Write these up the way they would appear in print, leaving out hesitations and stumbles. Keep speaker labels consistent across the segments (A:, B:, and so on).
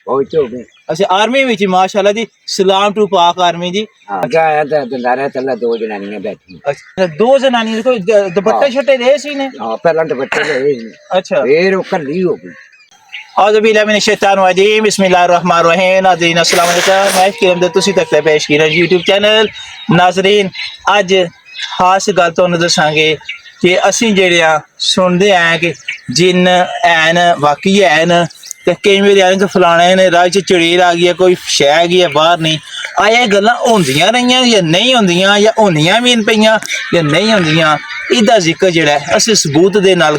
A: बहुत हो गए।
B: अच्छा आर्मी विच माशाल्लाह जी सलाम टू पाक आर्मी जी।
A: क्या आया था दंदारा तल्ला दो जनानियां बैठी।
B: अच्छा दो जनानियां कोई दुपट्टे छट्टे दे सी ने?
A: हां पहला दुपट्टे ले।
B: अच्छा
A: फिर वो कल्ली हो गई।
B: औज़ुबिल्लाहि मिनश शैतानिर रजीम बिस्मिल्लाहिर्रहमानिर्रहीम। नाज़रीन अस्सलाम वालेकुम। मैं किरम तुसी तक पेश की यूट्यूब चैनल। नाज़रीन अज खास गल तुहानू दसांगे कि असीं जेह्ड़े सुनदे आए कि जिन्न हैन बाकी हैन ते केईं बारी आखदे फलाने ने राह च चड़ेल आ गई है कोई शै आ गई है बाहर नहीं आया एह् गल्लां होंदियां रहियां या नहीं होंदियां या होनियां भी पईयां या नहीं होंदियां इहदा जिक्र जेह्ड़ा है असीं सबूत दे नाल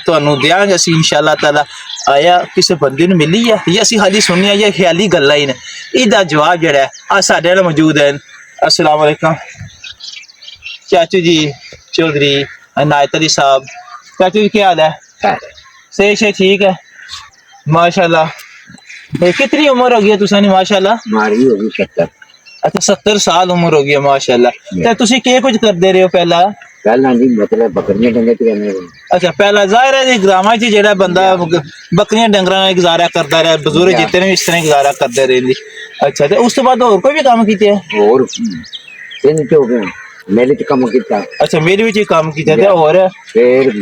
B: तुहानू देआंगे असीं इंशाअल्लाह ताला। आया किसी बंदे नूं मिली है या असीं खाली सुनिया या ख्याली गल्लां ही ने इहदा जवाब जेह्ड़ा है अज साडे नाल मौजूद है। अस्सलाम वालेकुम चाचू जी चौधरी नायत अली साहब। चाचू जी क्या हाल है? सही से ठीक है माशाल्लाह। कितनी उम्र हो गई है तुसां माशाल्लाह?
A: हमारी होगी 70।
B: अच्छा 70 साल उम्र हो गई है माशाल्लाह। ते तुसीं केह् कुछ करदे रहे हो पहला?
A: पहला जी मतलब बकरियां डंगे करने।
B: अच्छा पहला जाहिर है ग्रामां च जेह्ड़ा बंदा बकरियां डंगरां नाल गुजारा करदा रहा बजुर्ग जितने भी इस तरह गुजारा करदे रहिंदे। अच्छा ते उस तो बाद होर कोई भी कम्म कीते?
A: और तीन हो गए मेले च कम किया।
B: अच्छा मेरे विच काम कीते ते होर
A: फिर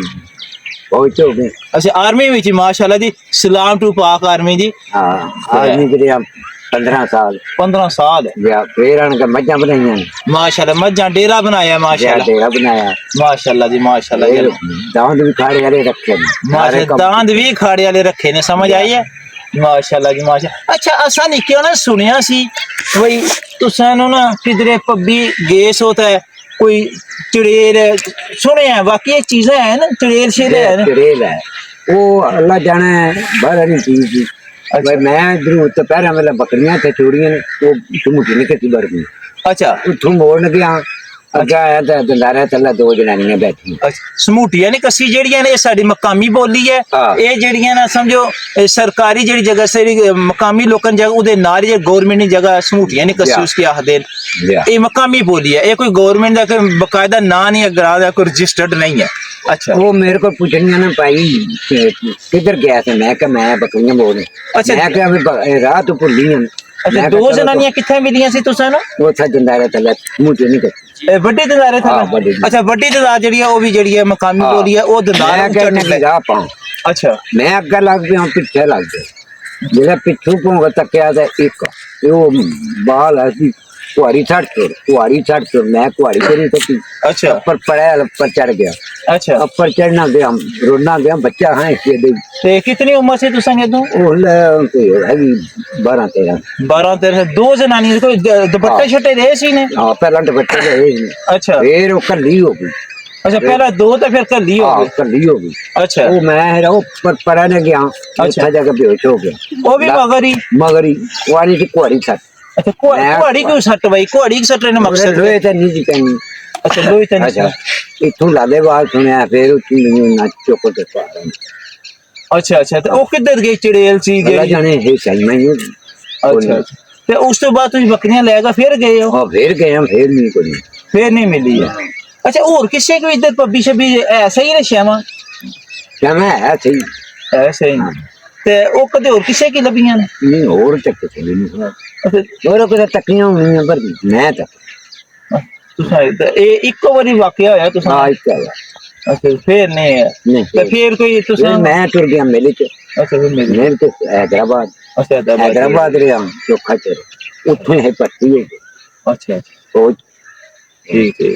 A: बहुत हो गए।
B: अच्छा आर्मी विच माशाल्लाह जी सलाम टू पाक आर्मी जी।
A: हाँ आदमी के 15 साल
B: 15 साल
A: या फिर उनका मज्जा बनाइया
B: माशाल्लाह मज्जा डेरा बनाया माशाल्लाह
A: डेरा बनाया
B: माशाल्लाह जी माशाल्लाह जी।
A: दांद भी खाड़े वाले रखे
B: माशाल्लाह दांद भी खाड़े वाले रखे ने समझ आई है माशाल्लाह जी माशाल्लाह। अच्छा असा निक्के ना सुनिया सी भाई तुसां ना किधरे पब्बी गए सो ते कोई चड़ेल सुने बाकी ये चीजें है ना चड़ेल शेल है
A: चड़ेल है वो अल्लाह जाने बाहर वाली चीज थी। भाई मैं इधर तो पैर मतलब बकरियां थे चोरियां वो झूठी निकलती बढ़ गई।
B: अच्छा
A: उठू मोड़ गया अगे आया तो दंदारा तल्ला दो जनानियां बैठी।
B: समूटियां ने कसी जेहड़ियां ने साडी मकामी बोली है ये जेहड़ियां ना समझो सरकारी जेहड़ी जगह से मकामी लोकां जगह उदे नाल जे गवर्नमेंट दी जगह समूटियां ने कसी उसकी आखदे ये मकामी बोली है ये कोई गवर्नमेंट दा बकायदा ना नहीं है ग्रां दा कोई रजिस्टर्ड नहीं है। अच्छा
A: वो मेरे को पूछनिया ना भाई किधर गया था मैं क्या मैं बकरियां बोल। अच्छा मैं क्या राह तो भुल्ली हूं।
B: अच्छा दो जनानियां किथे मिलियां सी तुसां ना? वो
A: था दंदारा तल्ला मुझे नहीं करती
B: बड़ी दंदारे था। अच्छा बड़ी दंदार जेहड़ी है वो भी जेहड़ी है मकामी बोली है वो दंदार
A: चढ़ने राह पाऊं। अच्छा मैं अगर लग गया पीछे लग गया जेड़ा पिछू को तकिया था एक वो बाल ऐसी कुआरी छड़ मैं कुआरी को नहीं सकी। अच्छा पर पड़े पर चढ़ गया। अच्छा ऊपर चढ़ना गया रोना गया बच्चा है इसके
B: कितनी उम्र से तुसां के 12-13 दो जनानी कोई दुपट्टे छट्टे दे सी ने?
A: हां पहला दुपट्टे दे। अच्छा फिर वो कल्ली हो गई।
B: अच्छा पहला दो तो फिर कल्ली हो गई।
A: कल्ली हो गई। अच्छा वो मैं वो पर पड़ने गया अच्छा जगह बेहोश हो गया
B: वो भी मगरी
A: कुआरी की कुआरी छट। अच्छा
B: कुआड़ी क्यों सट भाई कुआड़ी की सटने का मकसद
A: लोहे ते नहीं पहनी।
B: अच्छा लोहे ते नहीं।
A: अच्छा इथों लादे बात सुनया फिर उठी ना चोको ते पार।
B: अच्छा अच्छा तो वो किधर गई चड़ेल सी
A: जेडी जाने है सही में।
B: अच्छा ते उस तो बाद तुम बकरियां लेगा फिर गए हो?
A: हां फिर गए हम फिर नहीं मिली है।
B: अच्छा और किसी को इधर पब्बी शब्बी ऐसा ही ना
A: श्यामा है सही
B: ऐसे ही ते ओ कदे और किसी की लबियां
A: नहीं और तक चली नहीं और कोई तकियां नहीं पर मैं तक
B: तुसा ए इको बारी वाकया होया तुसा? हां
A: इको होया। अच्छा
B: फिर नहीं है तो फिर कोई तुसा?
A: मैं टुर गया मेले च। अच्छा फिर मेले च हैदराबाद। अच्छा हैदराबाद रे हम चोखा च उठे है पट्टी है। अच्छा तो ठीक है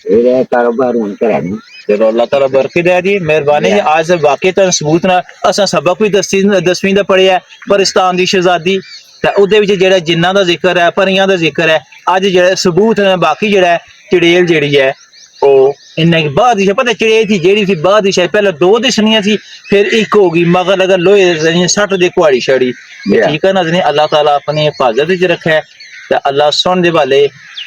A: फिर कारोबार उन करा नहीं।
B: चलो अल्लाह ताला बरकत दे दी मेहरबानी आज वाकई तो सबूत ना असा सबक भी 10वीं दा पढ़िया पाकिस्तान दी शहजादी ते ओदे विच जेहड़ा जिन्ना दा जिक्र है परियां दा जिक्र है अज जेहड़ा सबूत ने बाकी जेहड़ा चड़ेल जेहड़ी है ओ इन्ने बाद ही पता चड़ेल थी जेहड़ी थी बाद ही पहले दो दसनियां थी फिर एक होगी मगर अगर लोहे सट दे कुआड़ी छड़ी ठीक है ना अल्लाह ताला अपनी हिफाजत च रखे ते अल्लाह सुन दे वाले।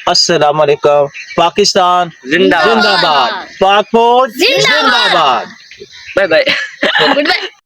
B: अस्सलाम वालेकुम पाकिस्तान जिंदाबाद पाक फौज जिंदाबाद बाय बाय।